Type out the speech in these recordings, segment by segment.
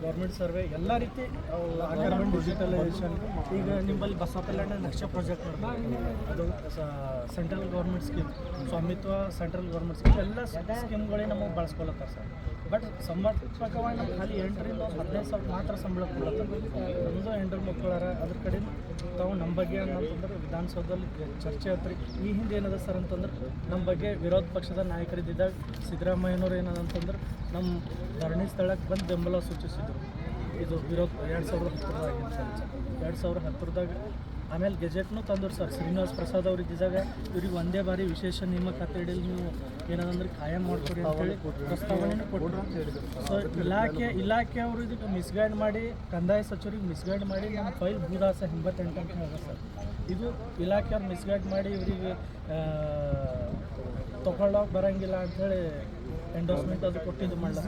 Government survey ಎಲ್ಲ ರೀತಿ government digitalisation. ಈಗ ನಿಮ್ಮಲ್ಲಿ ಬಸವಕಲ್ಯಾಣ ನಕ್ಷೆ ಪ್ರಾಜೆಕ್ಟ್ ಅದು ಸೆಂಟ್ರಲ್ ಗೌರ್ಮೆಂಟ್ ಸ್ಕೀಮ್, ಸ್ವಾಮಿತ್ವ ಸೆಂಟ್ರಲ್ ಗೌರ್ಮೆಂಟ್ ಸ್ಕೀಮ್ ಎಲ್ಲ ಸ್ಕೀಮ್ಗಳೇ ನಮಗೆ ಬಳಸ್ಕೊಳತ್ತಾರೆ ಸರ್. ಬಟ್ ಸಮರ್ಪಕವಾಗಿ ನಮ್ಗೆ ಖಾಲಿ 8ರಿಂದ 15,000 ಮಾತ್ರ ಸಂಬಳ ಕೊಡ್ಲತ್ತಾರೆ. ನಮ್ಮದು ಹೆಂಡ್ರು ಮಕ್ಕಳಾರ ಅದ್ರ ಕಡೆ ತಾವು ನಮ್ಮ ಬಗ್ಗೆ ಏನಂತಂದ್ರೆ ವಿಧಾನಸೌಧದಲ್ಲಿ ಚರ್ಚೆ ಆಯ್ತು ರೀ. ಈ ಹಿಂದೆ ಏನದ ಸರ್ ಅಂತಂದ್ರೆ ನಮ್ಮ ಬಗ್ಗೆ ವಿರೋಧ ಪಕ್ಷದ ನಾಯಕರಿದ್ದಾಗ ಸಿದ್ದರಾಮಯ್ಯನವ್ರು ಏನದಂತಂದ್ರೆ ನಮ್ಮ ಧರಣಿ ಸ್ಥಳಕ್ಕೆ ಬಂದು ಬೆಂಬಲ ಸೂಚಿಸಿದರು. ಇದು ವಿರೋಧ 2010 ಸರ್. 2010ದಾಗ ಆಮೇಲೆ ಗೆಜೆಟ್ನು ತಂದರು ಸರ್. ಶ್ರೀನಿವಾಸ್ ಪ್ರಸಾದ್ ಅವ್ರು ಇದ್ದಾಗ ಇವ್ರಿಗೆ ಒಂದೇ ಬಾರಿ ವಿಶೇಷ ನೇಮಕಾತಿ ಅಡಿಯಲ್ಲಿ ನೀವು ಏನದಂದ್ರೆ ಕಾಯಂ ಮಾಡಿಕೊಡಿ ಅಂತೇಳಿ ಪ್ರಸ್ತಾವನೆಯನ್ನು ಕೊಟ್ಟರು. ಸೊ ಇಲಾಖೆಯವರು ಇದಕ್ಕೆ ಮಿಸ್ಗೈಡ್ ಮಾಡಿ, ಕಂದಾಯ ಸಚಿವರಿಗೆ ಮಿಸ್ಗೈಡ್ ಮಾಡಿ ನಮ್ಮ ಫೈಲ್ ಭೂದಾಸ 88 ಅಂತ ಹೇಳಿದೆ ಸರ್. ಇದು ಇಲಾಖೆಯವ್ರು ಮಿಸ್ಗೈಡ್ ಮಾಡಿ ಇವರಿಗೆ ತೊಗೊಳ್ಳೋಕೆ ಬರೋಂಗಿಲ್ಲ ಅಂಥೇಳಿ ಎಂಡೋಸ್ಮೆಂಟ್ ಅದು ಕೊಟ್ಟಿದ್ದು ಮಾಡಲ್ಲ.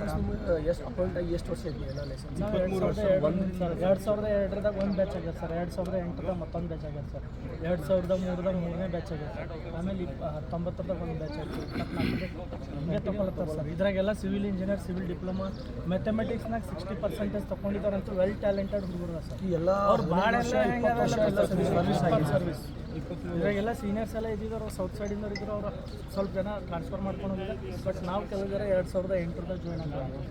ಎಷ್ಟು ಅಪಾಯಿಂಟ್ ಆಗಿ ಎಷ್ಟು ವರ್ಷ ಇದೆಯಾ ಎಲ್ಲ ಲೈಸೆನ್ಸ್? ನಾವು 2002ದಾಗ ಒಂದು ಬ್ಯಾಚ್ ಆಗ್ಯದ ಸರ್. 2008ದಾಗ ಮತ್ತೊಂದು ಬ್ಯಾಚ್ ಆಗ್ಯದ ಸರ್. 2003ದಾಗ 3ನೇ ಬ್ಯಾಚ್ ಆಗ್ಯದ ಸರ್. ಆಮೇಲೆ 19ದಾಗ ಒಂದು ಬ್ಯಾಚ್ ಆಯ್ತು. 24ಗೆ ಹಿಂಗೆ ತೊಗೊಳತ್ತಾರೆ ಸರ್. ಇದ್ರಾಗೆಲ್ಲ ಸಿವಿಲ್ ಇಂಜಿನಿಯರ್, ಸಿವಿಲ್ ಡಿಪ್ಲೊಮಾ, ಮ್ಯಾಥಮೆಟಿಕ್ಸ್ನಾಗ 60% ತೊಗೊಂಡಿದ್ದಾರಂತೂ ವೆಲ್ ಟ್ಯಾಲೆಂಟೆಡ್ ಹುಡುಗರು ಸರ್. ಎಲ್ಲ ಅವ್ರು ಭಾಳ ಸರ್ವಿಸ್ ಇದ್ರಾಗೆಲ್ಲ ಸೀನಿಯರ್ಸ್ ಎಲ್ಲ ಇದ್ದಿದ್ರು. ಸೌತ್ ಸೈಡಿಂದವ್ರು ಇದ್ರು. ಅವರು ಸ್ವಲ್ಪ ಜನ ಟ್ರಾನ್ಸ್ಫರ್ ಮಾಡ್ಕೊಂಡು ಹೋಗಿದ್ದಾರೆ. ಬಟ್ ನಾವು ಕೆಲವು ಜನ 2008ದಾಗ ಜಾಯ್ನ್ ಆಗಿದ್ದೀವಿ.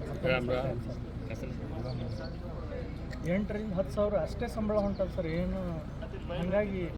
8ರಿಂದ 10,000 ಅಷ್ಟೇ ಸಂಬಳ ಹೊಂಟದ ಸರ್. ಏನು ಹಾಗಾಗಿ